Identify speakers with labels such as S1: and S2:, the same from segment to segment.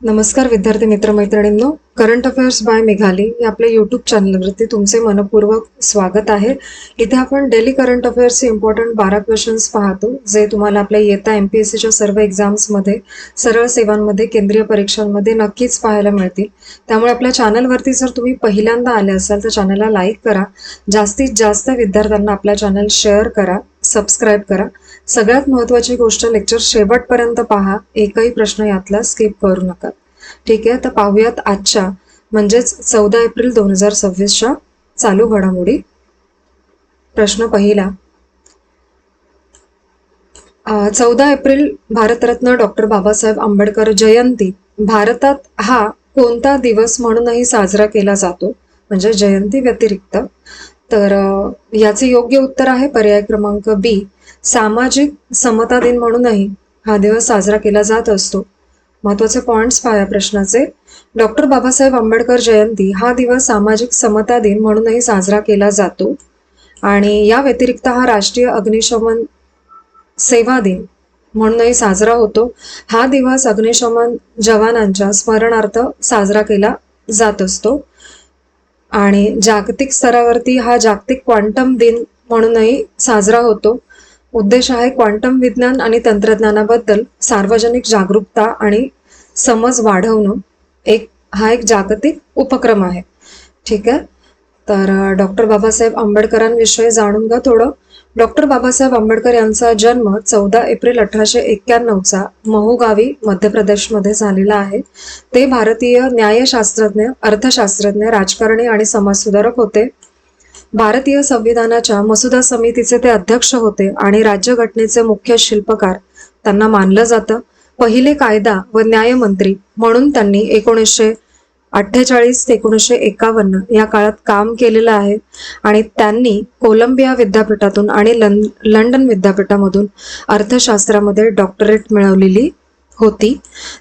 S1: नमस्कार विद्यार्थी मित्र मैत्रिणींनो, करंट अफेअर्स बाय मेघाली या आपल्या यूट्यूब चॅनलवरती तुमचे मनपूर्वक स्वागत आहे. इथे आपण डेली करंट अफेअर्सचे इम्पॉर्टंट 12 क्वेश्चन्स पाहतो, जे तुम्हाला आपल्या येत्या MPSCच्या सर्व एक्झाम्समध्ये, सरळ सेवांमध्ये, केंद्रीय परीक्षांमध्ये नक्कीच पाहायला मिळतील. त्यामुळे आपल्या चॅनलवरती जर तुम्ही पहिल्यांदा आले असाल तर चॅनलला लाईक करा, जास्तीत जास्त विद्यार्थ्यांना आपला चॅनल शेअर करा, सबस्क्राईब करा. सगळ्यात महत्त्वाची गोष्ट, लेक्चर शेवटपर्यंत पहा, एकही प्रश्न यातला स्किप करू नका. ठीक आहे, तर पाहूयात आजच्या म्हणजेच 14 एप्रिल 2026च्या चालू घडामोडी. प्रश्न पहिला, 14 एप्रिल भारतरत्न डॉक्टर बाबासाहेब आंबेडकर जयंती भारतात हा कोणता दिवस म्हणूनही साजरा केला जातो, म्हणजे जयंती व्यतिरिक्त? तर याचे योग्य उत्तर आहे पर्याय क्रमांक बी, सामाजिक समता दिन म्हणूनही हा दिवस साजरा केला जात असतो. महत्वाचे पॉइंट्स पाहूया प्रश्नाचे. डॉक्टर बाबासाहेब आंबेडकर जयंती हा दिवस सामाजिक समता दिन म्हणूनही साजरा केला जातो आणि या व्यतिरिक्त हा राष्ट्रीय अग्निशमन सेवा दिन म्हणूनही साजरा होतो. हा दिवस अग्निशमन जवानांच्या स्मरणार्थ साजरा केला जात असतो आणि जागतिक स्तरावरती हा जागतिक क्वांटम दिन म्हणूनही साजरा होतो. उद्देश आहे क्वांटम विज्ञान आणि तंत्रज्ञानाबद्दल सार्वजनिक जागरूकता आणि समज वाढवणं. हा एक जागतिक उपक्रम आहे. ठीक आहे, तर डॉक्टर बाबासाहेब आंबेडकरांविषयी जाणून घ्या थोडं. डॉक्टर बाबासाहेब आंबेडकर यांचा जन्म 14 एप्रिल 1891चा महू गावी मध्य प्रदेशमध्ये झालेला आहे. ते भारतीय न्यायशास्त्रज्ञ, अर्थशास्त्रज्ञ, राजकारणी आणि समाजसुधारक होते. भारतीय संविधानाच्या मसुदा समितीचे ते अध्यक्ष होते आणि राज्यघटनेचे मुख्य शिल्पकार त्यांना मानलं जातं. पहिले कायदा व न्यायमंत्री म्हणून त्यांनी 1948 ते 1951 या काळात काम केलेलं आहे आणि त्यांनी कोलंबिया विद्यापीठातून आणि लंडन विद्यापीठामधून अर्थशास्त्रामध्ये डॉक्टरेट मिळवलेली होती.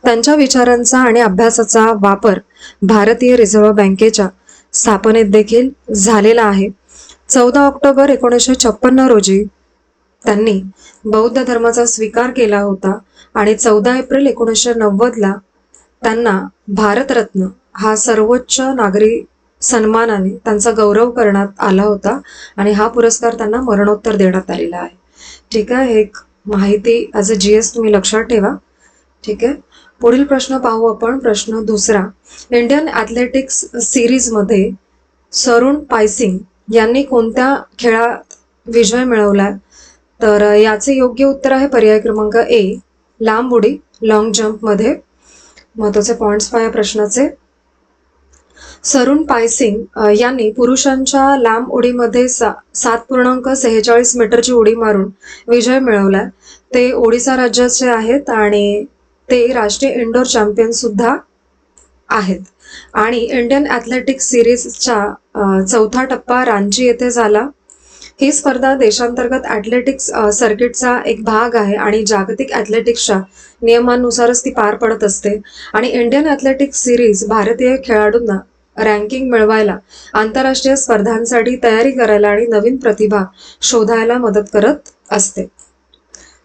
S1: त्यांच्या विचारांचा आणि अभ्यासाचा वापर भारतीय रिझर्व्ह बँकेच्या स्थापनेत देखील झालेला आहे. 14 ऑक्टोबर 1956 रोजी त्यांनी बौद्ध धर्माचा स्वीकार केला होता आणि 14 एप्रिल 1990ला त्यांना भारतरत्न हा सर्वोच्च नागरी सन्मानाने त्यांचा गौरव करण्यात आला होता आणि हा पुरस्कार त्यांना मरणोत्तर देण्यात आलेला आहे. ठीक आहे, एक माहिती ॲज अ GS तुम्ही लक्षात ठेवा. ठीक आहे, पुढील प्रश्न पाहू आपण. प्रश्न दुसरा, इंडियन ॲथलेटिक्स सिरीजमध्ये सरुण पायसिंग यांनी कोणत्या खेळात विजय मिळवला? तर याचे योग्य उत्तर आहे पर्याय क्रमांक ए, लांब उडी, लॉंग जम्पमध्ये. महत्वाचे पॉइंट्स पाहूया प्रश्नाचे. सरुण पायसिंग यांनी पुरुषांच्या लांब उडीमध्ये 7.46 मीटरची उडी मारून विजय मिळवला. ते ओडिसा राज्याचे आहेत आणि ते राष्ट्रीय इंडोर चॅम्पियन सुद्धा आहेत. आणि इंडियन ॲथलेटिक्स सिरीजचा चौथा टप्पा रांची येथे झाला. ही स्पर्धा देशांतर्गत ॲथलेटिक्स सर्किटचा एक भाग आहे आणि जागतिक ॲथलेटिक्सच्या नियमांनुसारच ती पार पडत असते. आणि इंडियन ॲथलेटिक्स सिरीज भारतीय खेळाडूंना रँकिंग मिळवायला, आंतरराष्ट्रीय स्पर्धांसाठी तयारी करायला आणि नवीन प्रतिभा शोधायला मदत करत असते.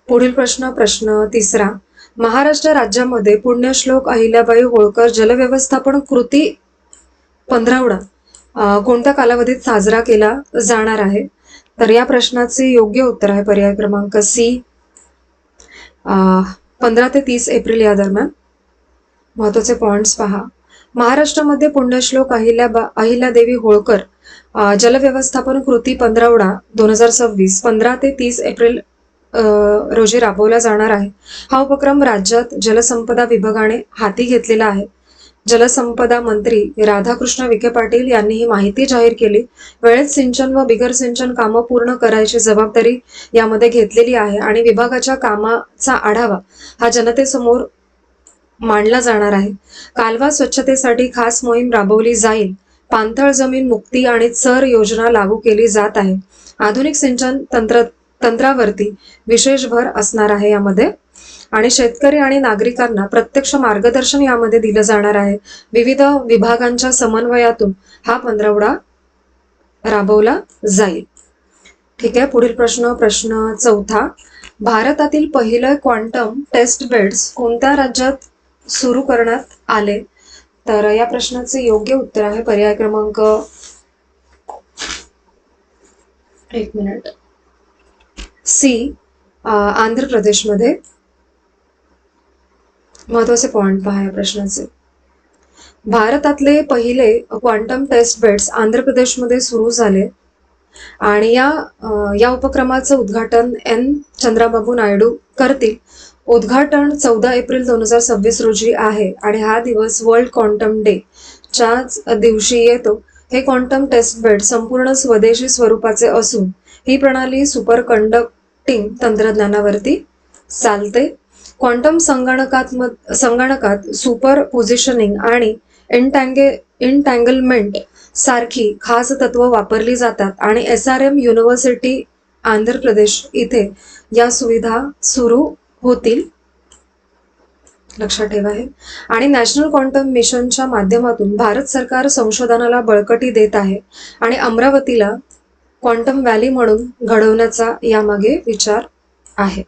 S1: पुढील प्रश्न तिसरा, महाराष्ट्र राज्यामध्ये पुण्यश्लोक अहिल्याबाई होळकर जलव्यवस्थापन कृती पंधरवडा कोणत्या कालावधीत साजरा केला जाणार आहे? तर या प्रश्नाचे योग्य उत्तर आहे पर्याय क्रमांक सी, 15 ते 30 एप्रिल या दरम्यान. महत्वाचे पॉइंट्स पहा. महाराष्ट्रामध्ये पुण्यश्लोक अहिल्यादेवी होळकर जलव्यवस्थापन कृती पंधरवडा 2026 15 ते 30 एप्रिल रोजी राबवला जाणार आहे. हा उपक्रम राज्यात जलसंपदा विभागाने हाती घेतलेला आहे. जलसंपदा मंत्री राधाकृष्ण विखे पाटील यांनी ही माहिती जाहीर केली. वेळेत सिंचन व बिगर सिंचन कामं पूर्ण करायची जबाबदारी यामध्ये घेतलेली आहे आणि विभागाच्या कामाचा आढावा हा जनतेसमोर मांडला जाणार आहे. कालवा स्वच्छतेसाठी खास मोहीम राबवली जाईल. पाणथळ जमीन मुक्ती आणि चर योजना लागू केली जात आहे. आधुनिक सिंचन तंत्रावरती विशेष भर असणार आहे यामध्ये आणि शेतकरी आणि नागरिकांना प्रत्यक्ष मार्गदर्शन यामध्ये दिलं जाणार आहे. विविध विभागांच्या समन्वयातून हा पंधरवडा राबवला जाईल. ठीक आहे, पुढील प्रश्न चौथा, भारतातील पहिलं क्वांटम टेस्ट बेड्स कोणत्या राज्यात सुरू करण्यात आले? तर या प्रश्नाचे योग्य उत्तर आहे पर्याय क्रमांक 1 मिनिट सी, आंध्र प्रदेशमध्ये. महत्वाचे पॉइंट पहा या प्रश्नाचे. भारतातले पहिले क्वांटम टेस्ट बेड्स आंध्र प्रदेशमध्ये सुरू झाले आणि या उपक्रमाचं उद्घाटन एन चंद्राबाबू नायडू करतील. उद्घाटन 14 एप्रिल 2026 रोजी आहे आणि हा दिवस वर्ल्ड क्वांटम डे च्याच दिवशी येतो. हे क्वांटम टेस्ट बेड संपूर्ण स्वदेशी स्वरूपाचे असून ही प्रणाली सुपर कंडक्टिंग तंत्रज्ञानावरती चालते. क्वांटम संगणकात सुपर पोझिशनिंग आणि इंटँगलमेंट सारखी खास तत्व वापरली जातात आणि SRM युनिव्हर्सिटी आंध्र प्रदेश इथे या सुविधा सुरू होतील, लक्षात ठेवा हे. आणि नॅशनल क्वांटम मिशनच्या माध्यमातून भारत सरकार संशोधनाला बळकटी देत आहे आणि अमरावतीला क्वांटम व्हॅली म्हणून घडवण्याचा यामागे विचार आहे.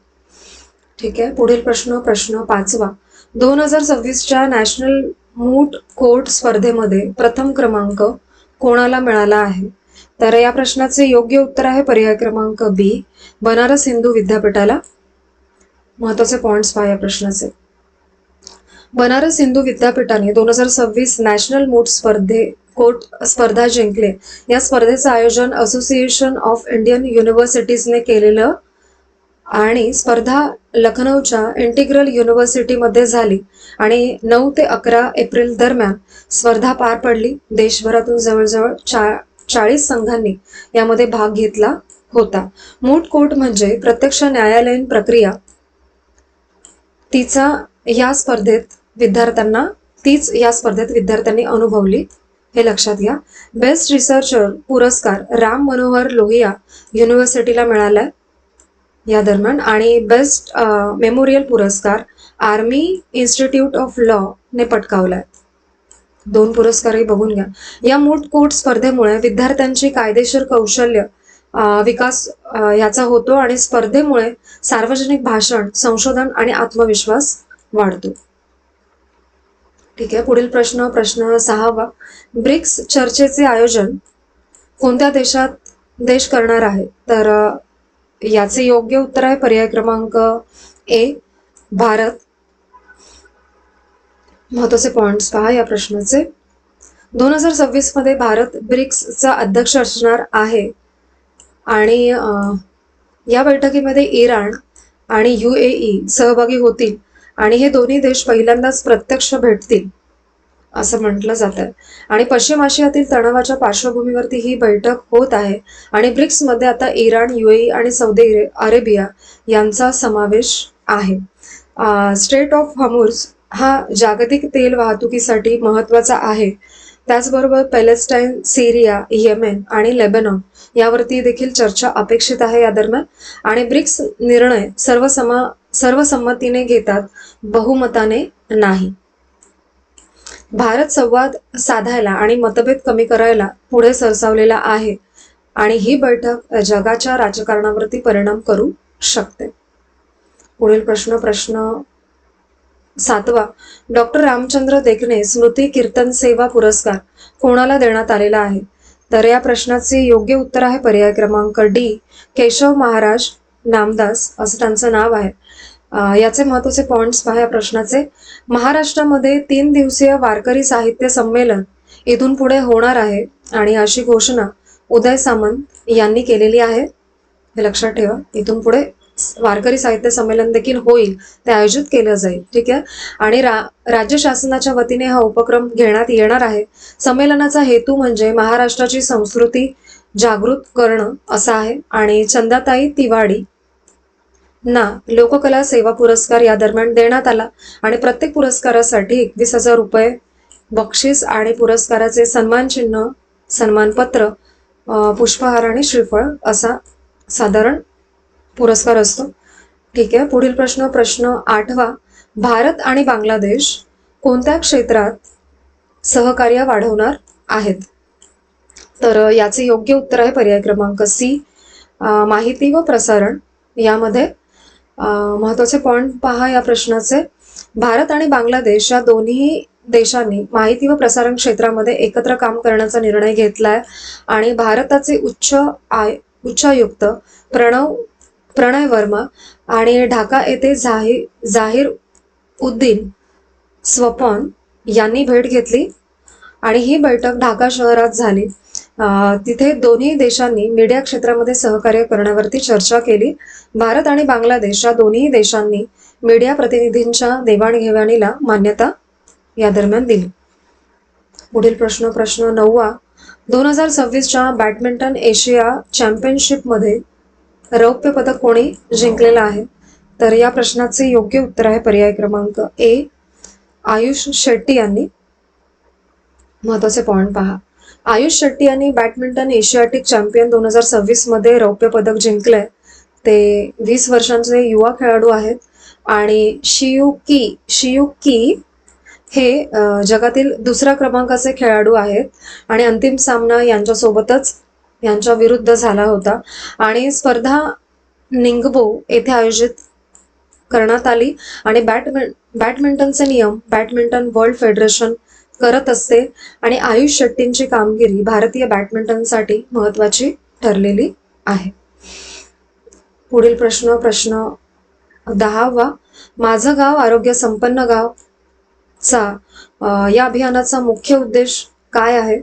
S1: ठीक आहे, पुढील प्रश्न 5वा. 2026च्या नॅशनल मूट कोर्ट स्पर्धेमध्ये प्रथम क्रमांक कोणाला मिळाला आहे? तर या प्रश्नाचे योग्य उत्तर आहे पर्याय क्रमांक बी, बनारस हिंदू विद्यापीठाला. महत्वाचे पॉइंट्स पहा या प्रश्नाचे. बनारस हिंदू विद्यापीठाने 2026 नॅशनल मूट कोर्ट स्पर्धा जिंकले. या स्पर्धेचं आयोजन असोसिएशन ऑफ इंडियन युनिव्हर्सिटीजने केलेलं आणि स्पर्धा लखनौच्या इंटिग्रल युनिव्हर्सिटीमध्ये झाली आणि 9 ते 11 एप्रिल दरम्यान स्पर्धा पार पडली. देशभरातून जवळजवळ 40 संघांनी यामध्ये भाग घेतला होता. मूट कोर्ट म्हणजे प्रत्यक्ष न्यायालयीन प्रक्रिया. तीच या स्पर्धेत विद्यार्थ्यांनी अनुभवली, हे लक्षात घ्या. बेस्ट रिसर्चर पुरस्कार राम मनोहर लोहिया युनिव्हर्सिटीला मिळालाय या दरम्यान आणि बेस्ट मेमोरियल पुरस्कार आर्मी इन्स्टिट्यूट ऑफ लॉ ने पटकावलाय. 2 पुरस्कारही बघून घ्या. या मूट कोर्ट स्पर्धेमुळे विद्यार्थ्यांची कायदेशीर कौशल्य विकास याचा होतो आणि स्पर्धेमुळे सार्वजनिक भाषण, संशोधन आणि आत्मविश्वास वाढतो. ठीक आहे, पुढील प्रश्न 6वा. ब्रिक्स चर्चेचे आयोजन कोणत्या देश करणार आहे? तर याचे योग्य उत्तर आहे पर्याय क्रमांक ए, भारत. महत्वाचे पॉइंट्स पहा या प्रश्नाचे. 2026 मध्ये भारत ब्रिक्सचा अध्यक्ष असणार आहे आणि या बैठकीमध्ये इराण आणि UAE सहभागी होतील आणि हे दोन्ही देश पहिल्यांदाच प्रत्यक्ष भेटतील असं म्हटलं जात आहे. आणि पश्चिम आशियातील तणावाच्या पार्श्वभूमीवरती ही बैठक होत आहे आणि ब्रिक्समध्ये आता इराण, UAE आणि सौदी अरेबिया यांचा समावेश आहे. स्ट्रेट ऑफ हॉर्मुझ हा जागतिक तेल वाहतुकीसाठी महत्वाचा आहे. त्याचबरोबर पॅलेस्टाईन, सिरिया, येमेन आणि लेबनॉन यावरती देखील चर्चा अपेक्षित आहे या दरम्यान. आणि ब्रिक्स निर्णय सर्वसंमतीने घेतात, बहुमताने नाही. भारत संवाद साधायला आणि मतभेद कमी करायला पुढे सरसावलेला आहे आणि ही बैठक जगाच्या राजकारणावरती परिणाम करू शकते. पुढील प्रश्न 7वा. डॉक्टर रामचंद्र देखणे स्मृती कीर्तन सेवा पुरस्कार कोणाला देण्यात आलेला आहे? तर या प्रश्नाचे योग्य उत्तर आहे पर्याय क्रमांक डी, केशव महाराज नामदास असं त्यांचं नाव आहे. याचे महत्वाचे पॉइंट्स पहा या प्रश्नाचे. महाराष्ट्रामध्ये 3 दिवसीय वारकरी साहित्य संमेलन इथून पुढे होणार आहे आणि अशी घोषणा उदय सामंत यांनी केलेली आहे, हे लक्षात ठेवा. इथून पुढे वारकरी साहित्य संमेलन देखील होईल, ते आयोजित केलं जाईल. ठीक आहे. आणि राज्य शासनाच्या वतीने हा उपक्रम घेण्यात येणार आहे. संमेलनाचा हेतू म्हणजे महाराष्ट्राची संस्कृती जागृत करणं असा आहे. आणि चंदाताई तिवाडी ना लोककला सेवा पुरस्कार या दरम्यान देण्यात आला आणि प्रत्येक पुरस्कारासाठी 21,000 रुपये बक्षीस आणि पुरस्काराचे सन्मानचिन्ह, सन्मानपत्र, पुष्पहार आणि श्रीफळ असा साधारण पुरस्कार असतो. ठीक आहे. पुढील प्रश्न 8वा. भारत आणि बांगलादेश कोणत्या क्षेत्रात सहकार्य वाढवणार आहेत? तर याचे योग्य उत्तर आहे पर्याय क्रमांक सी, माहिती व प्रसारण. यामध्ये महत्वाचे पॉइंट पहा या प्रश्नाचे. भारत आणि बांगलादेश या दोन्ही देशांनी माहिती व प्रसारण क्षेत्रामध्ये एकत्र काम करण्याचा निर्णय घेतलाय आणि भारताचे उच्चायुक्त प्रणय वर्मा आणि ढाका येथे जाहीर उद्दीन स्वपन यांनी भेट घेतली आणि ही बैठक ढाका शहरात झाली. तिथे दोन्ही देशांनी मीडिया क्षेत्रामध्ये सहकार्य करण्यावरती चर्चा केली. भारत आणि बांगलादेश या दोन्ही देशांनी मीडिया प्रतिनिधींच्या देवाणघेवाणीला मान्यता या दरम्यान दिली. पुढील प्रश्न 9वा. 2026च्या बॅडमिंटन एशिया चॅम्पियनशिपमध्ये रौप्य पदक कोणी जिंकलेलं आहे? तर या प्रश्नाचे योग्य उत्तर आहे पर्याय क्रमांक ए, आयुष शेट्टी यांनी. महत्वाचे पॉइंट पहा. आयुष शेट्टी यांनी बॅडमिंटन एशियाटिक चॅम्पियन 2026 मध्ये रौप्य पदक जिंकलंय. ते 20 वर्षांचे युवा खेळाडू आहेत आणि शियुकी हे जगातील दुसऱ्या क्रमांकाचे खेळाडू आहेत आणि अंतिम सामना यांच्या विरुद्ध झाला होता आणि स्पर्धा निंगबो येथे आयोजित करण्यात आली आणि बॅडमिंटनचे नियम बॅडमिंटन वर्ल्ड फेडरेशन करत असते आणि आयुष शेट्टींची कामगिरी भारतीय बॅडमिंटनसाठी महत्वाची ठरलेली आहे. पुढील प्रश्न 10वा. माझं गाव आरोग्य संपन्न गाव या अभियानाचा मुख्य उद्देश काय आहे?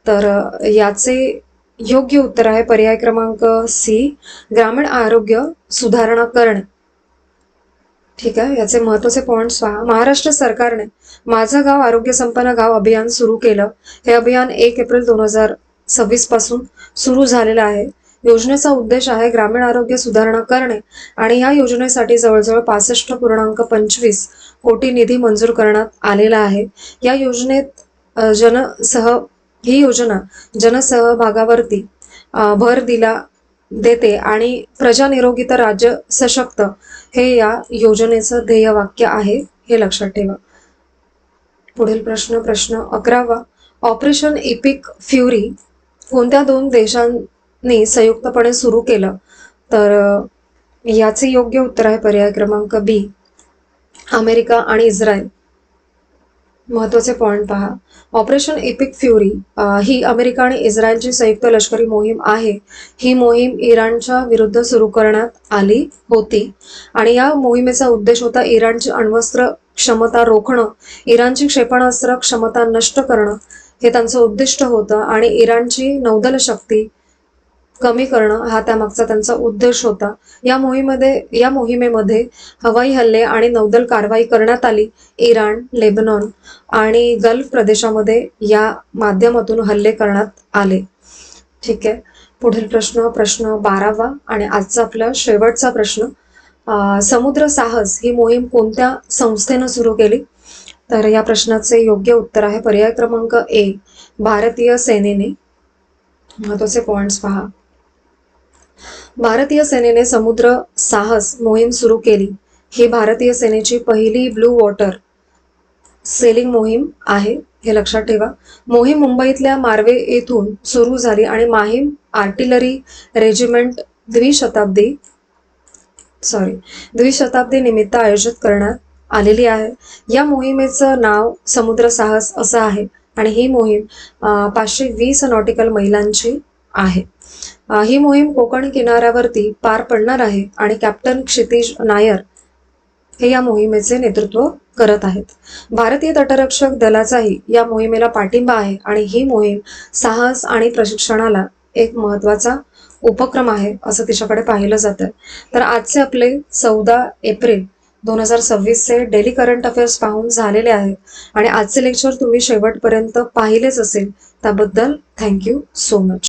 S1: तर याचे योग्य उत्तर आहे पर्याय क्रमांक सी, ग्रामीण आरोग्य सुधारणा करणे. ठीक आहे, याचे महत्वाचे पॉइंट्स पहा. महाराष्ट्र सरकारने माझं गाव आरोग्य संपन्न गाव अभियान सुरू केलं. हे अभियान 1 एप्रिल 2026 पासून सुरू झालेलं आहे. योजनेचा उद्देश आहे ग्रामीण आरोग्य सुधारणा करणे आणि या योजनेसाठी जवळजवळ 65.25 कोटी निधी मंजूर करण्यात आलेला आहे. या योजनेत ही योजना जनसहभागावरती भर देते आणि प्रजा निरोगी तर राज्य सशक्त हे या योजनेचं ध्येयवाक्य आहे, हे लक्षात ठेवा. पुढील प्रश्न 11वा. ऑपरेशन इपिक फ्युरी कोणत्या 2 देशांनी संयुक्तपणे सुरू केलं? तर याचे योग्य उत्तर आहे पर्याय क्रमांक बी, अमेरिका आणि इस्रायल. महत्वाचे पॉइंट पहा. ऑपरेशन इपिक फ्युरी ही अमेरिका आणि इस्रायलची संयुक्त लष्करी मोहीम आहे. ही मोहीम इराणच्या विरुद्ध सुरू करण्यात आली होती आणि या मोहिमेचा उद्देश होता इराणची अण्वस्त्र क्षमता रोखणं, इराणची क्षेपणास्त्र क्षमता नष्ट करणं हे त्यांचं उद्दिष्ट होतं आणि इराणची नौदल शक्ती कमी करणं हा त्यामागचा त्यांचा उद्देश होता. या मोहिमेमध्ये हवाई हल्ले आणि नौदल कारवाई करण्यात आली. इराण, लेबनॉन आणि गल्फ प्रदेशामध्ये या माध्यमातून हल्ले करण्यात आले. ठीक आहे. पुढील प्रश्न 12वा आणि आजचा आपला शेवटचा प्रश्न. समुद्र साहस ही मोहीम कोणत्या संस्थेनं सुरू केली? तर या प्रश्नाचे योग्य उत्तर आहे पर्याय क्रमांक ए, भारतीय सेनेने. महत्वाचे पॉइंट्स पहा. भारतीय सेनेने समुद्र साहस मोहीम सुरू केली. ही भारतीय सेनेची पहिली ब्लू वॉटर सेलिंग मोहीम आहे, हे लक्षात ठेवा. मोहीम मुंबईतल्या मार्वे येथून सुरू झाली आणि माहीम आर्टिलरी रेजिमेंट द्विशताब्दी निमित्त आयोजित करण्यात आलेली आहे. या मोहिमेचं नाव समुद्र साहस असं आहे आणि ही मोहीम 520 नॉटिकल मैलांची आहे. ही मोहीम कोकण किनाऱ्यावरती पार पडणार आहे आणि कॅप्टन क्षितिज नायर हे या मोहिमेचे नेतृत्व करत आहेत. भारतीय तटरक्षक दलाचाही या मोहिमेला पाठिंबा आहे आणि ही मोहीम साहस आणि प्रशिक्षणाला एक महत्वाचा उपक्रम आहे असं तिच्याकडे पाहिलं जातं. तर आजचे आपले 14 एप्रिल 2026 डेली करंट अफेअर्स पाहून झालेले आहेत आणि आजचे लेक्चर तुम्ही शेवटपर्यंत पाहिलेच असेल, त्याबद्दल थँक्यू सो मच.